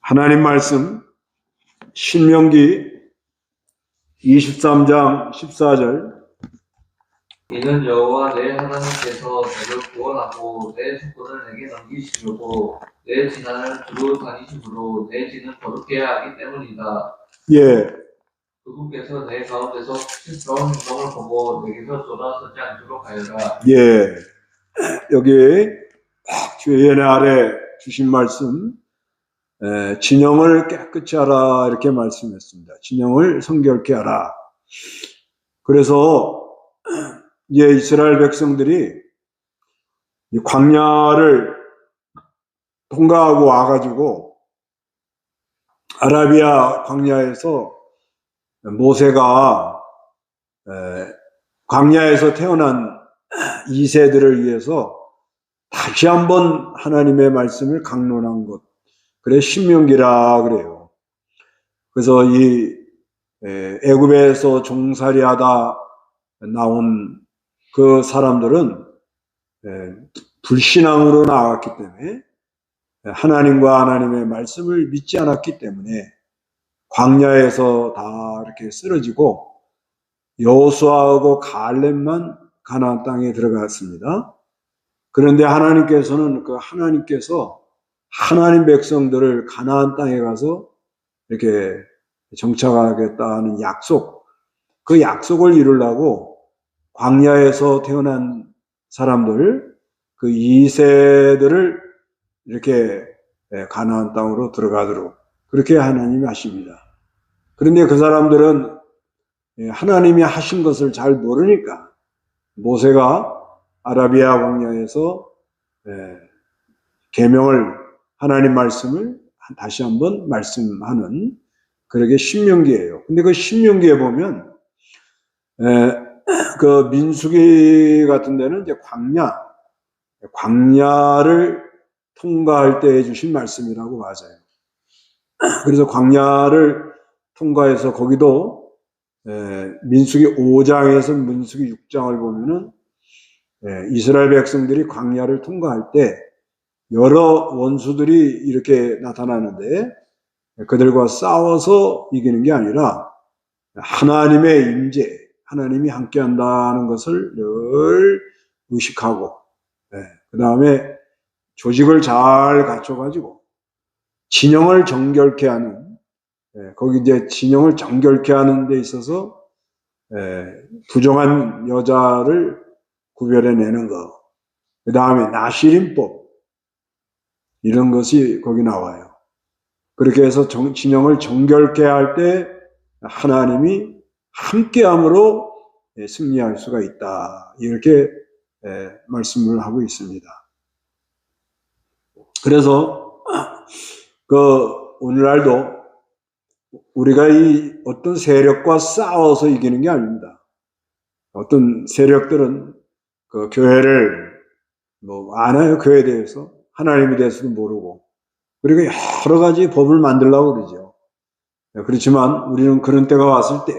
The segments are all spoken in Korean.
하나님 말씀 신명기 23장 14절. 이는 여호와 내 하나님께서 너를 구원하고 내 주권을 내게 넘기시려고 내 진안을 두루 다니심으로 내 진을 거룩해야 하기 때문이다. 예, 그분께서 내 가운데서 수치스러운 행동을 보고 내게서 돌아서지 않도록 하여라. 예. 여기 주의 은혜 아래 주신 말씀, 진영을 깨끗이 하라 이렇게 말씀했습니다. 진영을 성결케 하라. 그래서 이제 이스라엘 백성들이 이 광야를 통과하고 와가지고 아라비아 광야에서 모세가 광야에서 태어난 2세들을 위해서 다시 한번 하나님의 말씀을 강론한 것, 그래 신명기라 그래요. 그래서 이 애굽에서 종살이하다 나온 그 사람들은 불신앙으로 나왔기 때문에, 하나님과 하나님의 말씀을 믿지 않았기 때문에 광야에서 다 이렇게 쓰러지고 여호수아하고 갈렙만 가나안 땅에 들어갔습니다. 그런데 하나님께서 하나님 백성들을 가나안 땅에 가서 이렇게 정착하겠다는 약속, 그 약속을 이루려고 광야에서 태어난 사람들, 그 2세들을 이렇게 가나안 땅으로 들어가도록 그렇게 하나님이 하십니다. 그런데 그 사람들은 하나님이 하신 것을 잘 모르니까 모세가 아라비아 광야에서 계명을, 하나님 말씀을 다시 한번 말씀하는 그러게 신명기예요. 근데 그 신명기에 보면 그 민수기 같은 데는 이제 광야를 통과할 때 해주신 말씀이라고 맞아요. 그래서 광야를 통과해서 거기도 민수기 5장에서 민수기 6장을 보면은 이스라엘 백성들이 광야를 통과할 때 여러 원수들이 이렇게 나타나는데 그들과 싸워서 이기는 게 아니라 하나님의 임재, 하나님이 함께한다는 것을 늘 의식하고, 그 다음에 조직을 잘 갖춰가지고 진영을 정결케 하는, 거기 이제 진영을 정결케 하는 데 있어서 부정한 여자를 구별해내는 것, 그 다음에 나시림법, 이런 것이 거기 나와요. 그렇게 해서 진영을 정결케 할 때 하나님이 함께함으로 승리할 수가 있다, 이렇게 말씀을 하고 있습니다. 그래서 오늘날도 우리가 이 어떤 세력과 싸워서 이기는 게 아닙니다. 어떤 세력들은 그 교회를 안 해요. 교회에 대해서, 하나님에 대해서도 모르고, 그리고 여러 가지 법을 만들려고 그러죠. 그렇지만 우리는 그런 때가 왔을 때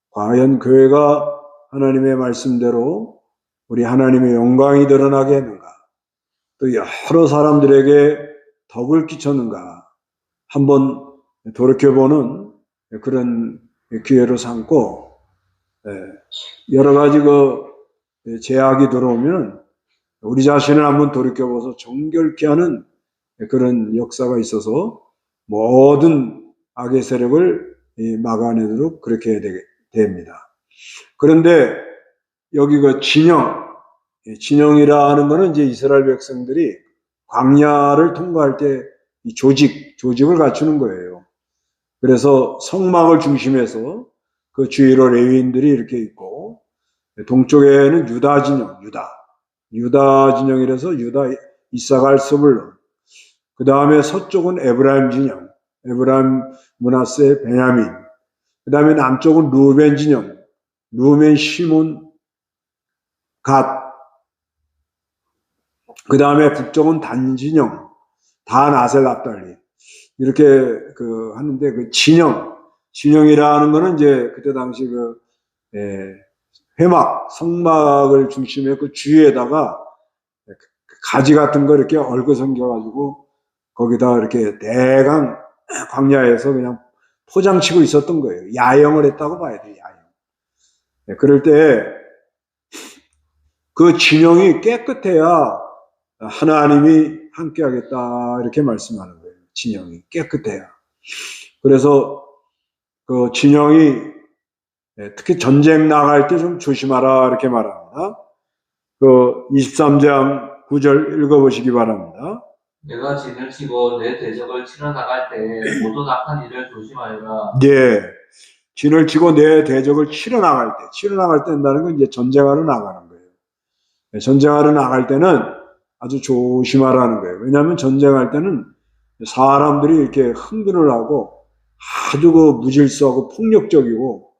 과연 교회가 하나님의 말씀대로 우리 하나님의 영광이 드러나게 했는가, 또 여러 사람들에게 덕을 끼쳤는가 한번 돌이켜보는 그런 기회로 삼고, 여러 가지 제약이 들어오면 우리 자신을 한번 돌이켜보서 정결케 하는 그런 역사가 있어서 모든 악의 세력을 막아내도록 그렇게 해야 됩니다. 그런데 여기 진영이라는 것은 이제 이스라엘 백성들이 광야를 통과할 때 이 조직을 갖추는 거예요. 그래서 성막을 중심해서 그 주위로 레위인들이 이렇게 있고, 동쪽에는 유다 진영이라서 유다, 이사갈, 스불론, 그 다음에 서쪽은 에브라임 진영, 에브라임, 므낫세, 베냐민, 그 다음에 남쪽은 루벤 진영, 루벤, 시몬, 갓, 그 다음에 북쪽은 단 진영, 단, 아셀, 납달리, 이렇게 하는데, 그 진영이라는 거는 이제 그때 당시 성막을 중심에 그 주위에다가 가지 같은 거 이렇게 얽어성겨가지고 거기다 이렇게 대강 광야에서 그냥 포장치고 있었던 거예요. 야영을 했다고 봐야 돼요, 야영. 네, 그럴 때 그 진영이 깨끗해야 하나님이 함께 하겠다, 이렇게 말씀하는 거예요. 진영이 깨끗해야. 그래서 그 진영이 특히 전쟁 나갈 때 좀 조심하라, 이렇게 말합니다. 그 23장 9절 읽어보시기 바랍니다. 내가 진을 치고 내 대적을 치러 나갈 때 모든 악한 일을 조심하여라. 예. 진을 치고 내 대적을 치러 나갈 때 한다는 건 이제 전쟁하러 나가는 거예요. 전쟁하러 나갈 때는 아주 조심하라는 거예요. 왜냐하면 전쟁할 때는 사람들이 이렇게 흥분을 하고 아주 그 무질서하고 폭력적이고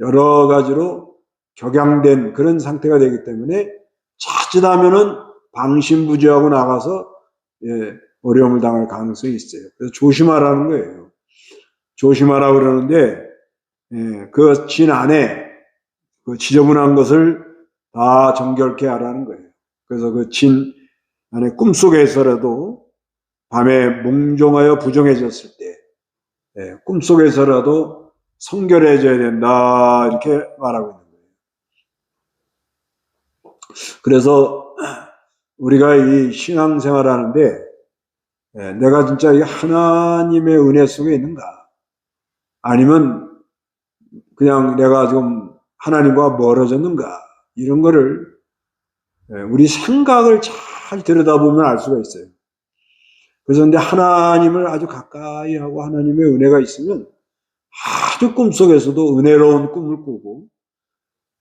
여러 가지로 격양된 그런 상태가 되기 때문에 자칫하면은 방심부지하고 나가서 어려움을 당할 가능성이 있어요. 그래서 조심하라는 거예요. 조심하라고 그러는데 그 진 안에 그 지저분한 것을 다 정결케 하라는 거예요. 그래서 그 진 안에 꿈속에서라도 밤에 몽종하여 부정해졌을 때 꿈속에서라도 성결해져야 된다, 이렇게 말하고 있는 거예요. 그래서 우리가 이 신앙생활 하는데 내가 진짜 이 하나님의 은혜 속에 있는가, 아니면 그냥 내가 좀 하나님과 멀어졌는가, 이런 거를 우리 생각을 잘 들여다보면 알 수가 있어요. 그래서 근데 하나님을 아주 가까이 하고 하나님의 은혜가 있으면 아주 꿈속에서도 은혜로운 꿈을 꾸고,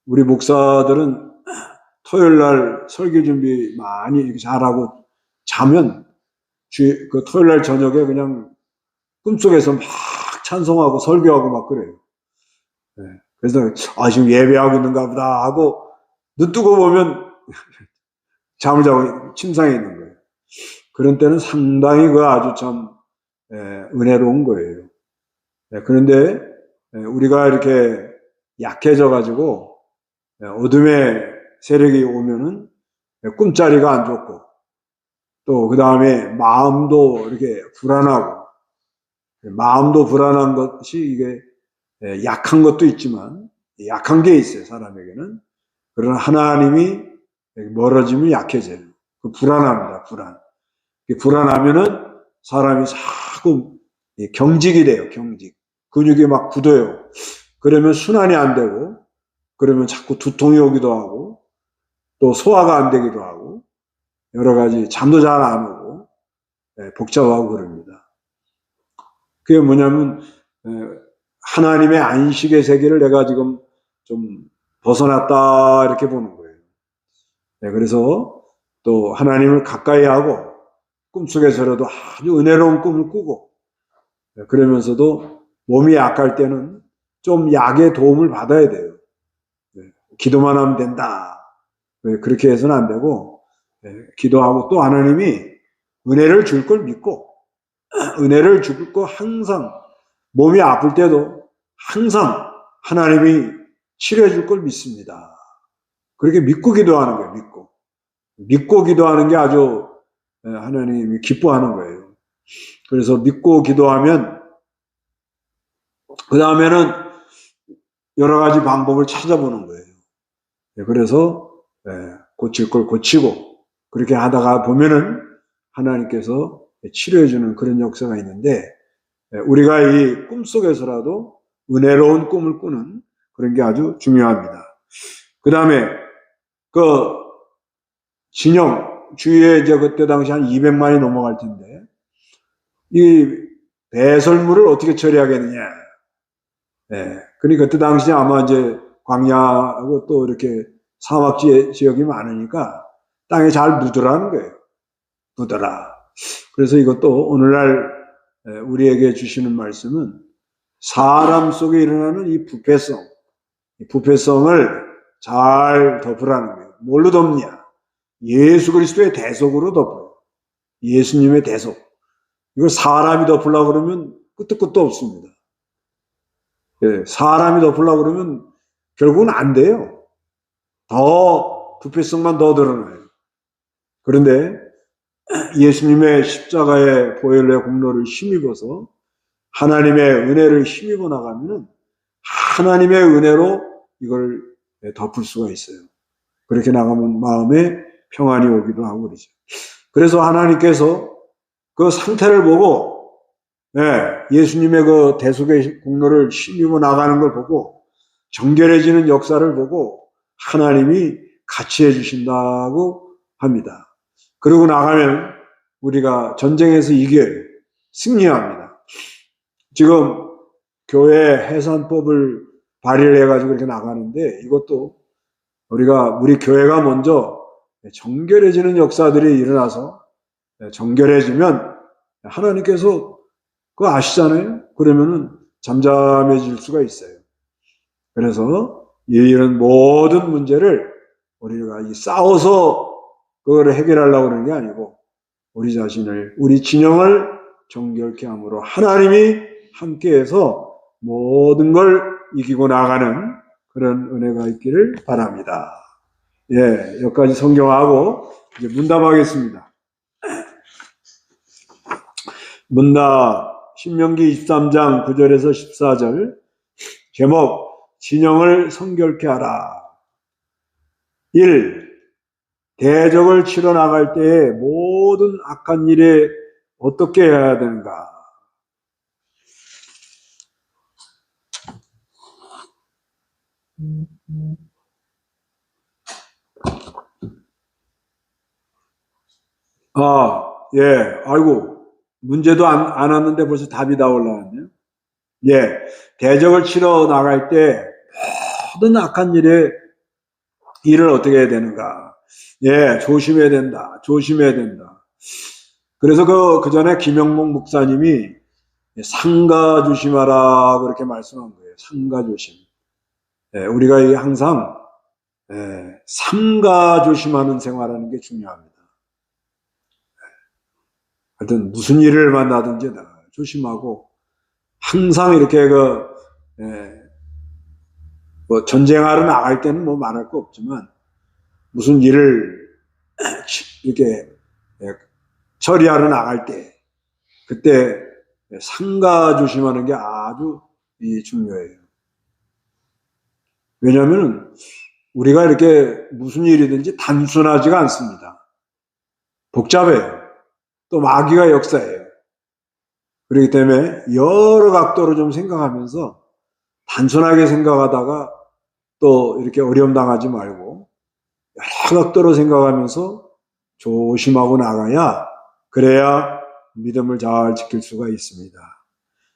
우리 목사들은 토요일 날 설교 준비 많이 이렇게 잘하고 자면 그 토요일 날 저녁에 그냥 꿈속에서 막 찬송하고 설교하고 막 그래요. 그래서 지금 예배하고 있는가 보다 하고 눈 뜨고 보면 잠을 자고 침상에 있는 거예요. 그런 때는 상당히 그 아주 참 은혜로운 거예요. 그런데 우리가 이렇게 약해져 가지고 어둠의 세력이 오면은 꿈자리가 안 좋고, 또 그 다음에 마음도 이렇게 불안하고, 마음도 불안한 것이 이게 약한 것도 있지만, 약한 게 있어요, 사람에게는. 그러나 하나님이 멀어지면 약해져요. 그 불안합니다, 불안. 불안하면은 사람이 자꾸 경직이 돼요, 경직. 근육이 막 굳어요. 그러면 순환이 안 되고, 그러면 자꾸 두통이 오기도 하고, 또 소화가 안 되기도 하고, 여러 가지 잠도 잘 안 오고, 복잡하고 그럽니다. 그게 뭐냐면 하나님의 안식의 세계를 내가 지금 좀 벗어났다, 이렇게 보는 거예요. 그래서 또 하나님을 가까이 하고 꿈속에서라도 아주 은혜로운 꿈을 꾸고, 그러면서도 몸이 약할 때는 좀 약의 도움을 받아야 돼요. 기도만 하면 된다, 그렇게 해서는 안 되고, 기도하고 또 하나님이 은혜를 줄 걸 믿고, 은혜를 줄 거 항상, 몸이 아플 때도 항상 하나님이 치료해 줄 걸 믿습니다. 그렇게 믿고 기도하는 거예요. 믿고 기도하는 게 아주 하나님이 기뻐하는 거예요. 그래서 믿고 기도하면 그 다음에는 여러 가지 방법을 찾아보는 거예요. 그래서 고칠 걸 고치고, 그렇게 하다가 보면은 하나님께서 치료해 주는 그런 역사가 있는데, 우리가 이 꿈속에서라도 은혜로운 꿈을 꾸는 그런 게 아주 중요합니다. 그 다음에 그 진영 주위에 이제 그때 당시 한 200만이 넘어갈 텐데, 이 배설물을 어떻게 처리하겠느냐. 그러니까 그때 당시에 아마 이제 광야하고 또 이렇게 사막 지역이 많으니까 땅에 잘 묻으라는 거예요. 묻어라. 그래서 이것도 오늘날 우리에게 주시는 말씀은 사람 속에 일어나는 이 부패성을 잘 덮으라는 거예요. 뭘로 덮냐? 예수 그리스도의 대속으로 덮어요. 예수님의 대속. 이걸 사람이 덮으려고 그러면 끝도 없습니다. 사람이 덮으려고 그러면 결국은 안 돼요. 더 부패성만 더 드러나요. 그런데 예수님의 십자가의 보혈의 공로를 힘입어서 하나님의 은혜를 힘입어 나가면은 하나님의 은혜로 이걸 덮을 수가 있어요. 그렇게 나가면 마음에 평안이 오기도 하고 그러죠. 그래서 하나님께서 그 상태를 보고 예수님의 그 대속의 공로를 힘입어 나가는 걸 보고 정결해지는 역사를 보고 하나님이 같이 해주신다고 합니다. 그러고 나가면 우리가 전쟁에서 이겨요. 승리합니다. 지금 교회 해산법을 발의를 해가지고 이렇게 나가는데 이것도 우리 교회가 먼저 정결해지는 역사들이 일어나서 정결해지면 하나님께서 그거 아시잖아요. 그러면은 잠잠해질 수가 있어요. 그래서 이런 모든 문제를 우리가 싸워서 그걸 해결하려고 그러는 게 아니고 우리 자신을, 우리 진영을 정결케 함으로 하나님이 함께해서 모든 걸 이기고 나가는 그런 은혜가 있기를 바랍니다. 여기까지 성경하고 이제 문답하겠습니다. 문답 신명기 23장 9절에서 14절 제목 진영을 성결케 하라. 1. 대적을 치러 나갈 때에 모든 악한 일에 어떻게 해야 되는가? 아이고, 문제도 안 왔는데 벌써 답이 다 올라왔네요. 대적을 치러 나갈 때 모든 악한 일을 어떻게 해야 되는가? 조심해야 된다. 조심해야 된다. 그래서 그 전에 김영목 목사님이 상가 조심하라 그렇게 말씀한 거예요. 상가 조심. 우리가 항상 상가 조심하는 생활하는 게 중요합니다. 하여튼 무슨 일을 만나든지 조심하고 항상 이렇게 뭐 전쟁하러 나갈 때는 뭐 말할 거 없지만 무슨 일을 이렇게 처리하러 나갈 때 그때 상가 조심하는 게 아주 중요해요. 왜냐하면 우리가 이렇게 무슨 일이든지 단순하지가 않습니다. 복잡해요. 또 마귀가 역사해요. 그렇기 때문에 여러 각도로 좀 생각하면서 단순하게 생각하다가 또 이렇게 어려움 당하지 말고 여러 각도로 생각하면서 조심하고 나가야 그래야 믿음을 잘 지킬 수가 있습니다.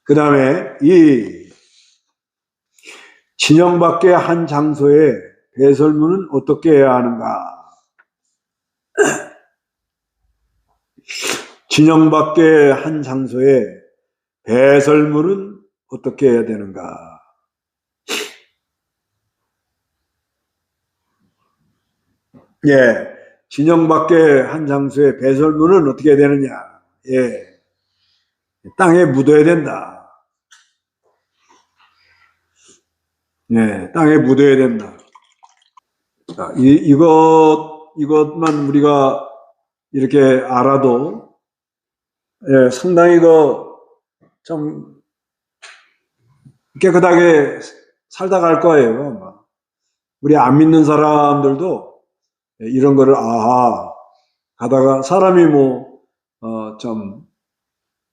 그 다음에 이 진영 밖의 한 장소에 배설물은 어떻게 해야 하는가? 진영 밖의 한 장소에 배설물은 어떻게 해야 되는가? 진영 밖의 한 장소에 배설물은 어떻게 해야 되느냐? 땅에 묻어야 된다. 땅에 묻어야 된다. 이것만 우리가 이렇게 알아도 상당히 좀 깨끗하게 살다 갈 거예요. 아마. 우리 안 믿는 사람들도 이런 거를 가다가 사람이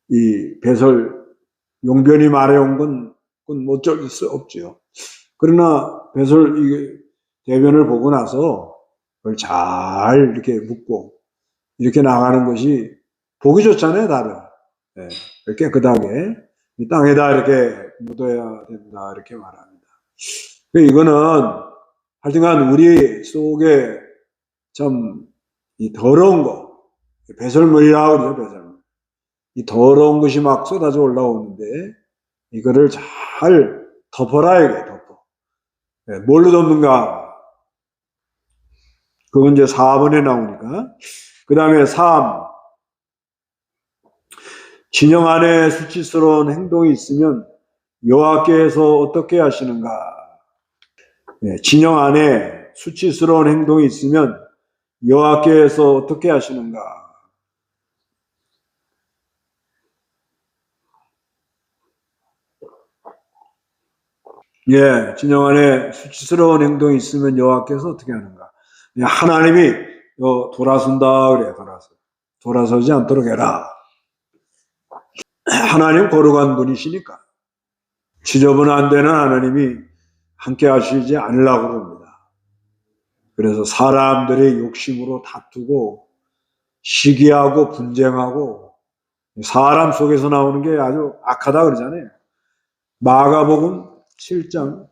이 배설 용변이 말해온 건 어쩔 수 없지요. 그러나 배설 대변을 보고 나서 그걸 잘 이렇게 묻고 이렇게 나가는 것이 보기 좋잖아요, 다들. 깨끗하게 이 땅에다 이렇게 묻어야 된다 이렇게 말합니다. 이거는 하여튼간 우리 속에 참 이 더러운 거 배설물이라고 그러죠. 배설물. 이 더러운 것이 막 쏟아져 올라오는데 이거를 잘 덮어라 이게 덮어. 뭘로 덮는가? 그건 이제 4번에 나오니까. 그 다음에 3. 진영 안에 수치스러운 행동이 있으면 여호와께서 어떻게 하시는가? 진영 안에 수치스러운 행동이 있으면 여호와께서 어떻게 하시는가? 예, 진영 안에 수치스러운 행동이 있으면 여호와께서 어떻게 하는가? 하나님이 돌아선다 그래요. 돌아서지 않도록 해라. 하나님 거룩한 분이시니까 지저분 안 되는 하나님이 함께 하시지 않으려고 그럽니다. 그래서 사람들의 욕심으로 다투고 시기하고 분쟁하고 사람 속에서 나오는 게 아주 악하다 그러잖아요. 마가복음 7장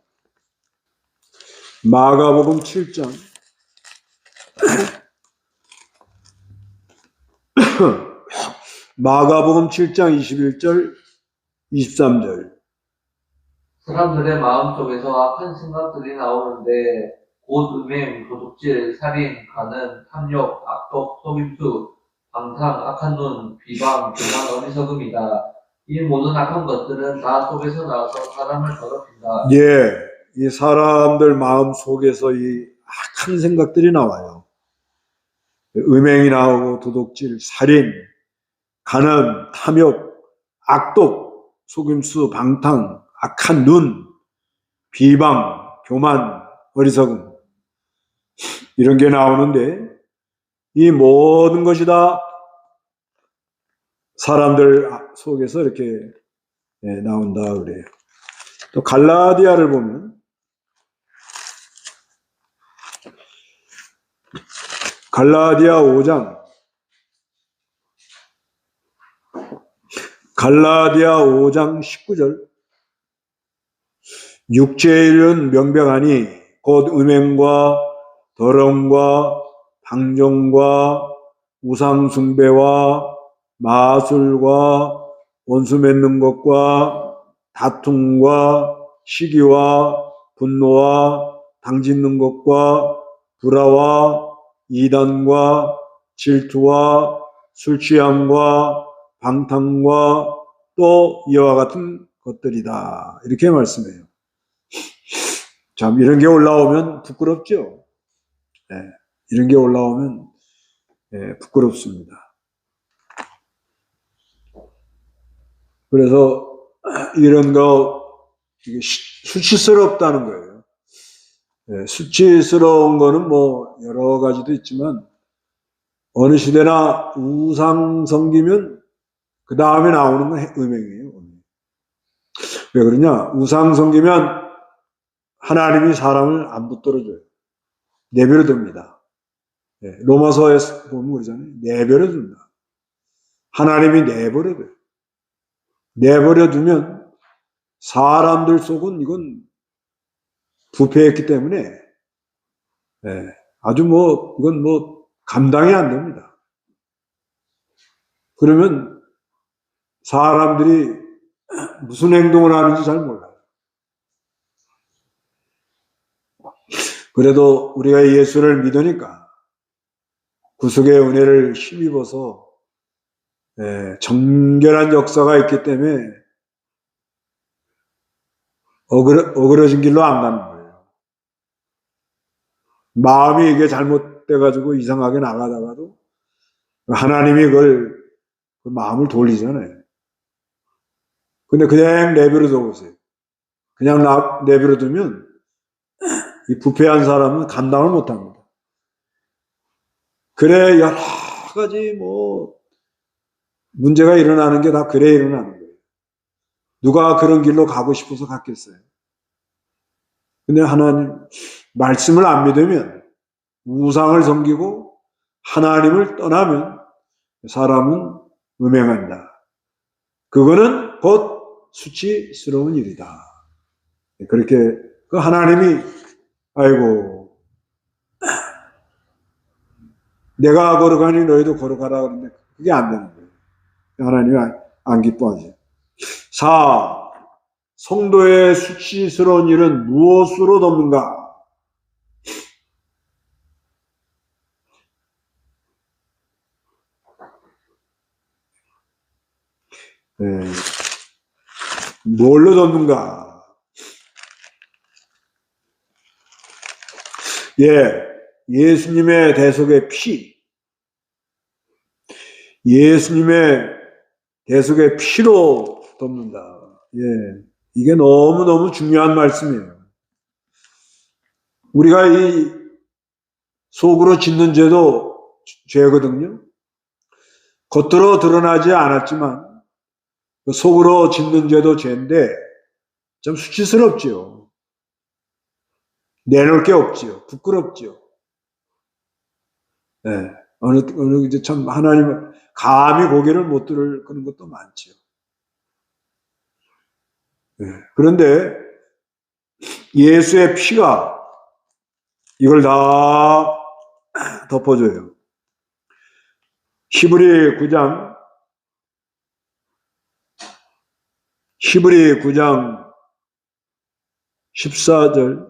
마가복음 7장 21절 23절 사람들의 마음속에서 악한 생각들이 나오는데 곧 음행, 도둑질, 살인, 간음, 탐욕, 악독, 속임수, 방탕, 악한 눈, 비방, 교만, 어리석음이다. 이 모든 악한 것들은 다 속에서 나와서 사람을 더럽힌다. 예, 이 사람들 마음 속에서 이 악한 생각들이 나와요. 음행이 나오고 도둑질, 살인, 간음, 탐욕, 악독, 속임수, 방탕, 악한 눈, 비방, 교만, 어리석음 이런 게 나오는데 이 모든 것이 다 사람들 속에서 이렇게 나온다 그래요. 또 갈라디아를 보면 갈라디아 5장 19절 육체의 일은 명백하니 곧 음행과 더러움과 방종과 우상숭배와 마술과 원수 맺는 것과 다툼과 시기와 분노와 당짓는 것과 불화와 이단과 질투와 술 취함과 방탕과 또 이와 같은 것들이다. 이렇게 말씀해요. 참 이런 게 올라오면 부끄럽죠. 이런 게 올라오면 부끄럽습니다. 그래서 이런 거 이게 수치스럽다는 거예요. 수치스러운 거는 뭐 여러 가지도 있지만 어느 시대나 우상 섬기면 그 다음에 나오는 건 음행이에요. 왜 그러냐? 우상 섬기면 하나님이 사람을 안 붙들어줘요. 내버려 둡니다. 로마서에 보면 그러잖아요. 내버려 둔다. 하나님이 내버려 둬요. 내버려 두면 사람들 속은 이건 부패했기 때문에 아주 이건 감당이 안 됩니다. 그러면 사람들이 무슨 행동을 하는지 잘 몰라요. 그래도 우리가 예수를 믿으니까 구속의 은혜를 힘입어서 정결한 역사가 있기 때문에 어그러진 길로 안 가는 거예요. 마음이 이게 잘못돼가지고 이상하게 나가다가도 하나님이 그 마음을 돌리잖아요. 근데 그냥 내버려 둬보세요. 그냥 내버려 두면 이 부패한 사람은 감당을 못 합니다. 그래, 여러 가지 문제가 일어나는 게 다 그래 일어나는 거예요. 누가 그런 길로 가고 싶어서 갔겠어요. 근데 하나님, 말씀을 안 믿으면, 우상을 섬기고 하나님을 떠나면 사람은 음행한다. 그거는 곧 수치스러운 일이다. 그렇게 그 하나님이 아이고 내가 걸어가니 너희도 걸어가라 그러는데 그게 안 되는 거예요. 하나님이 안 기뻐하죠. 4. 성도의 수치스러운 일은 무엇으로 덮는가? 뭘로 덮는가? 예수님의 대속의 피. 예수님의 대속의 피로 덮는다. 이게 너무너무 중요한 말씀이에요. 우리가 이 속으로 짓는 죄도 죄거든요. 겉으로 드러나지 않았지만 속으로 짓는 죄도 죄인데 좀 수치스럽지요. 내놓을 게 없지요. 부끄럽지요. 네. 어느 이제 참 하나님 감히 고개를 못 들을 그런 것도 많지요. 네. 그런데 예수의 피가 이걸 다 덮어줘요. 히브리 9장 14절,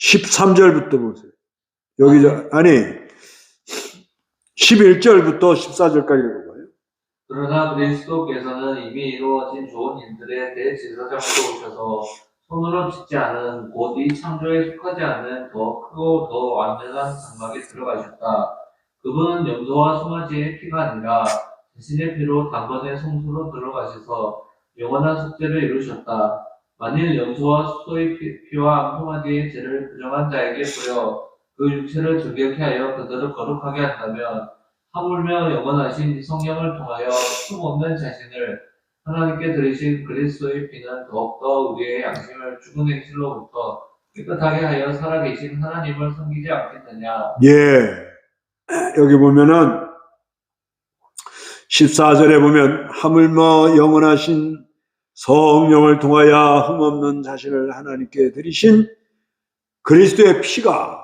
13절부터 보세요. 여기, 아니, 11절부터 14절까지 읽어봐요. 그러나 그리스도께서는 이미 이루어진 좋은 일들의 대제사장으로 오셔서 손으로 짓지 않은 곧 이 창조에 속하지 않는 더 크고 더 완전한 장막에 들어가셨다. 그분은 염소와 송아지의 피가 아니라 자신의 피로 단번에 성소로 들어가셔서 영원한 속죄를 이루셨다. 만일 염소와 소의 피와 송아지의 죄를 부정한 자에게 뿌려 그 육체를 정결케 하여 그들을 거룩하게 한다면 하물며 영원하신 성령을 통하여 흠없는 자신을 하나님께 드리신 그리스도의 피는 더욱더 우리의 양심을 죽은 행실로부터 깨끗하게 하여 살아계신 하나님을 섬기지 않겠느냐. 예. 여기 보면은 14절에 보면 하물며 영원하신 성령을 통하여 흠없는 자신을 하나님께 드리신 그리스도의 피가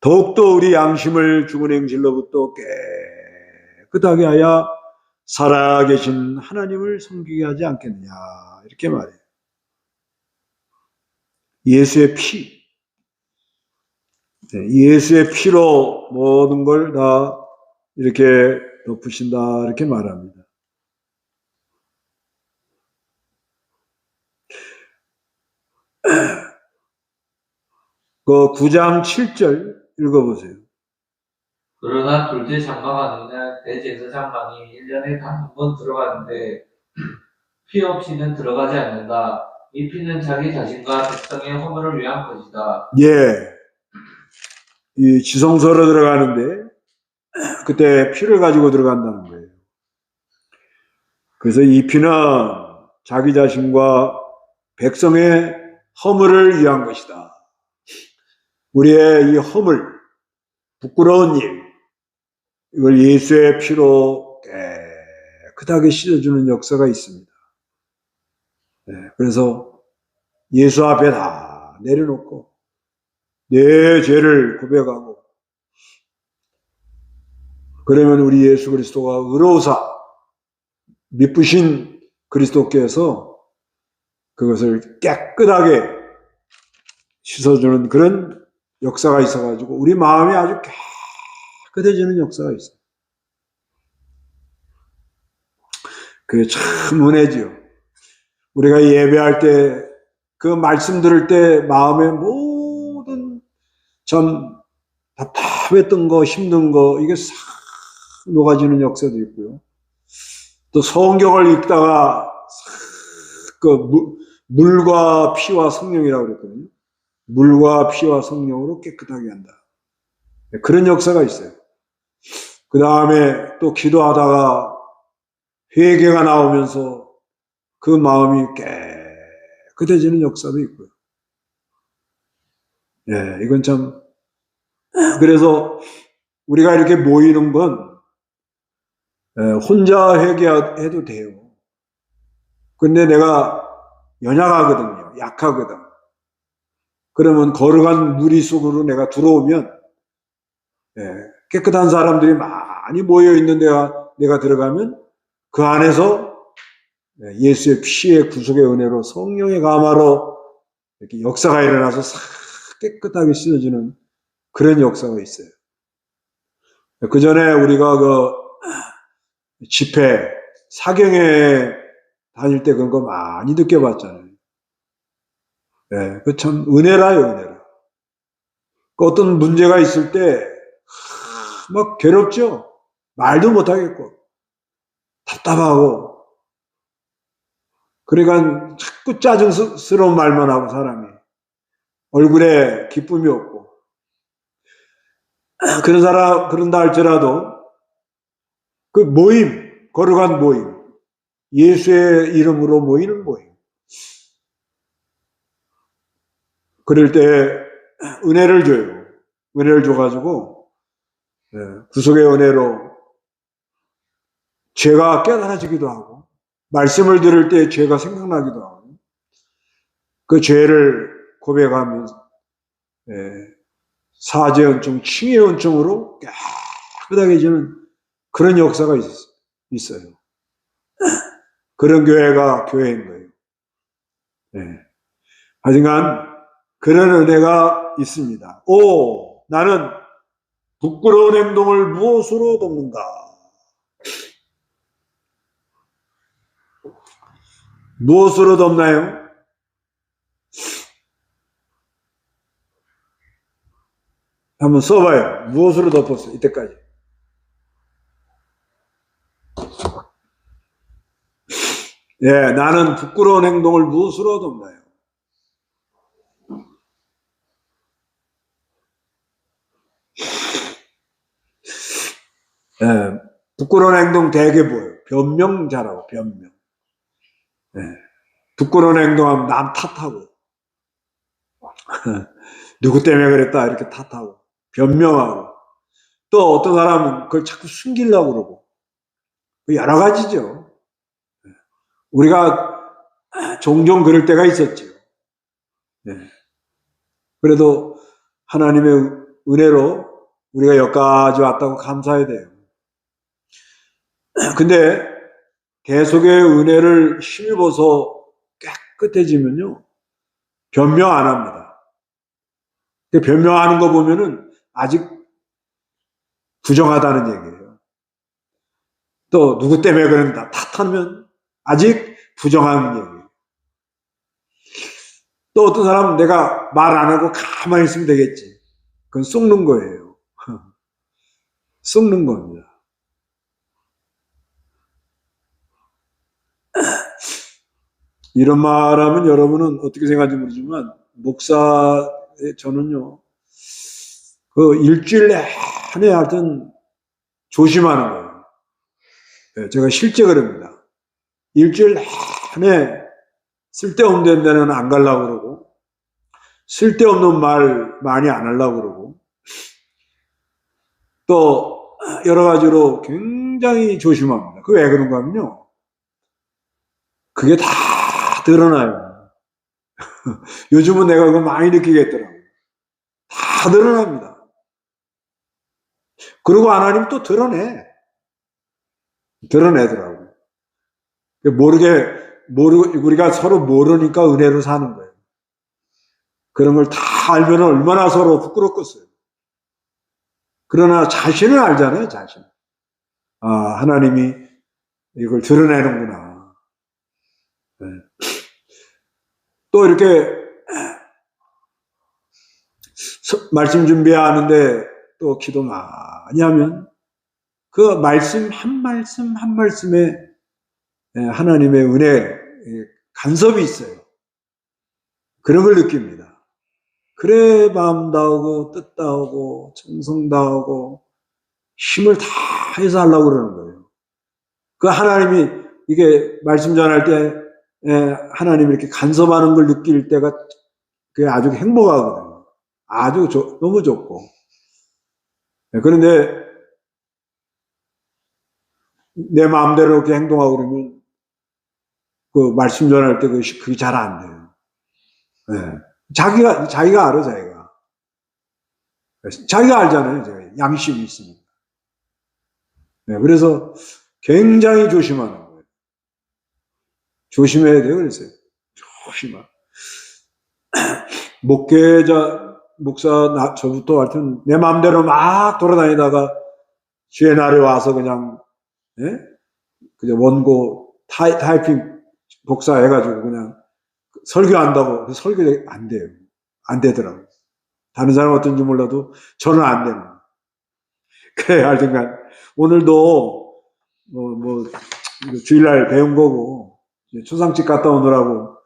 더욱더 우리 양심을 죽은 행실로부터 깨끗하게 하여 살아계신 하나님을 섬기게 하지 않겠느냐 이렇게 말해요. 예수의 피, 예수의 피로 모든 걸 다 이렇게 덮으신다 이렇게 말합니다. 그 9장 7절 읽어보세요. 그러나 둘째 장막 안에는 대제사장만이 1년에 단 한 번 들어가는데 피 없이는 들어가지 않는다. 이 피는 자기 자신과 백성의 허물을 위한 것이다. 예, 이 지성소로 들어가는데 그때 피를 가지고 들어간다는 거예요. 그래서 이 피는 자기 자신과 백성의 허물을 위한 것이다. 우리의 이 허물, 부끄러운 일, 이걸 예수의 피로 깨끗하게 씻어주는 역사가 있습니다. 네, 그래서 예수 앞에 다 내려놓고 내 죄를 고백하고 그러면 우리 예수 그리스도가 의로우사 미쁘신 그리스도께서 그것을 깨끗하게 씻어주는 그런 역사가 있어가지고 우리 마음이 아주 깨끗해지는 역사가 있어요. 그게 참 은혜지요. 우리가 예배할 때 그 말씀 들을 때 마음의 모든 참 답답했던 거 힘든 거 이게 싹 녹아지는 역사도 있고요. 또 성경을 읽다가 그 물과 피와 성령이라고 그랬거든요. 물과 피와 성령으로 깨끗하게 한다. 그런 역사가 있어요. 그 다음에 또 기도하다가 회개가 나오면서 그 마음이 깨끗해지는 역사도 있고요. 예, 이건 참, 그래서 우리가 이렇게 모이는 건 혼자 회개해도 돼요. 근데 내가 연약하거든요. 약하거든. 그러면 거룩한 무리 속으로 내가 들어오면 깨끗한 사람들이 많이 모여 있는 내가 들어가면 그 안에서 예수의 피의 구속의 은혜로 성령의 감화로 이렇게 역사가 일어나서 싹 깨끗하게 씻어지는 그런 역사가 있어요. 그 전에 우리가 그 집회 사경에 다닐 때 그런 거 많이 느껴봤잖아요. 그 참 은혜라요, 은혜라. 그 어떤 문제가 있을 때 막 괴롭죠. 말도 못하겠고 답답하고 그러니까 자꾸 짜증스러운 말만 하고 사람이 얼굴에 기쁨이 없고 그런다 할지라도 그 모임, 거룩한 모임, 예수의 이름으로 모이는 모임. 그럴 때 은혜를 줘요. 은혜를 줘가지고 구속의 은혜로 죄가 깨달아지기도 하고 말씀을 들을 때 죄가 생각나기도 하고 그 죄를 고백하면서 사죄연증, 칭의연증으로 깨끗하게지는 그런 역사가 있어요. 그런 교회가 교회인 거예요. 하지만 그런 은혜가 있습니다. 나는 부끄러운 행동을 무엇으로 돕는가? 무엇으로 돕나요? 한번 써봐요. 무엇으로 덮었어요? 이때까지. 나는 부끄러운 행동을 무엇으로 돕나요? 부끄러운 행동 되게 보여요. 변명자라고, 변명. 부끄러운 행동하면 남 탓하고, 누구 때문에 그랬다, 이렇게 탓하고, 변명하고, 또 어떤 사람은 그걸 자꾸 숨기려고 그러고, 여러 가지죠. 우리가 종종 그럴 때가 있었죠. 그래도 하나님의 은혜로 우리가 여기까지 왔다고 감사해야 돼요. 근데 계속의 은혜를 힘입어서 깨끗해지면요, 변명 안 합니다. 변명하는 거 보면은 아직 부정하다는 얘기예요. 또 누구 때문에 그런다 탓하면 아직 부정하는 얘기예요. 또 어떤 사람은 내가 말 안 하고 가만히 있으면 되겠지. 그건 속는 거예요. 속는 겁니다. 이런 말하면 여러분은 어떻게 생각하는지 모르지만 저는요 그 일주일 내내 하여튼 조심하는 거예요. 제가 실제 그럽니다. 일주일 내내 쓸데없는 데는 안 가려고 그러고 쓸데없는 말 많이 안 하려고 그러고 또 여러 가지로 굉장히 조심합니다. 그게 왜 그런가 하면요, 그게 다 드러나요. 요즘은 내가 그걸 많이 느끼겠더라고요. 다 드러납니다. 그리고 하나님 또 드러내더라고요. 우리가 서로 모르니까 은혜로 사는 거예요. 그런 걸 다 알면 얼마나 서로 부끄럽겠어요. 그러나 자신을 알잖아요, 자신. 하나님이 이걸 드러내는구나. 또 이렇게 말씀 준비하는데 또 기도 많이 하면 그 말씀 한 말씀에 하나님의 은혜, 간섭이 있어요. 그런 걸 느낍니다. 그래 마음 다하고 뜻 다하고 정성 다하고 힘을 다해서 하려고 그러는 거예요. 그 하나님이 이게 말씀 전할 때 하나님이 이렇게 간섭하는 걸 느낄 때가 그게 아주 행복하거든요. 아주 너무 좋고. 그런데 내 마음대로 이렇게 행동하고 그러면 그 말씀 전할 때 그게 잘 안 돼요. 자기가 알아, 자기가 알잖아요. 양심이 있으니까. 그래서 굉장히 조심하는 거예요. 조심해야 돼요. 그래서 목사, 저부터 하여튼 내 마음대로 막 돌아다니다가 주의 날에 와서 그냥 원고 타이핑 복사해가지고 그냥 설교한다고 설교 안 돼요. 안 되더라고요. 다른 사람 어떤지 몰라도 저는 안 되는 거예요. 그래, 하여튼간 오늘도 주일날 배운 거고 이제 초상집 갔다 오느라고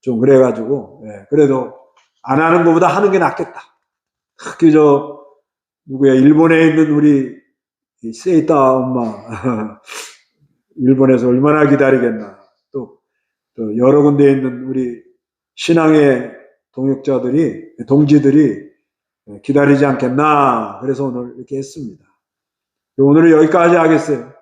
좀 그래가지고, 예, 그래도 안 하는 것보다 하는 게 낫겠다. 특히 누구야, 일본에 있는 우리 세이타 엄마, 일본에서 얼마나 기다리겠나. 또 여러 군데에 있는 우리 신앙의 동지들이 기다리지 않겠나. 그래서 오늘 이렇게 했습니다. 오늘은 여기까지 하겠어요.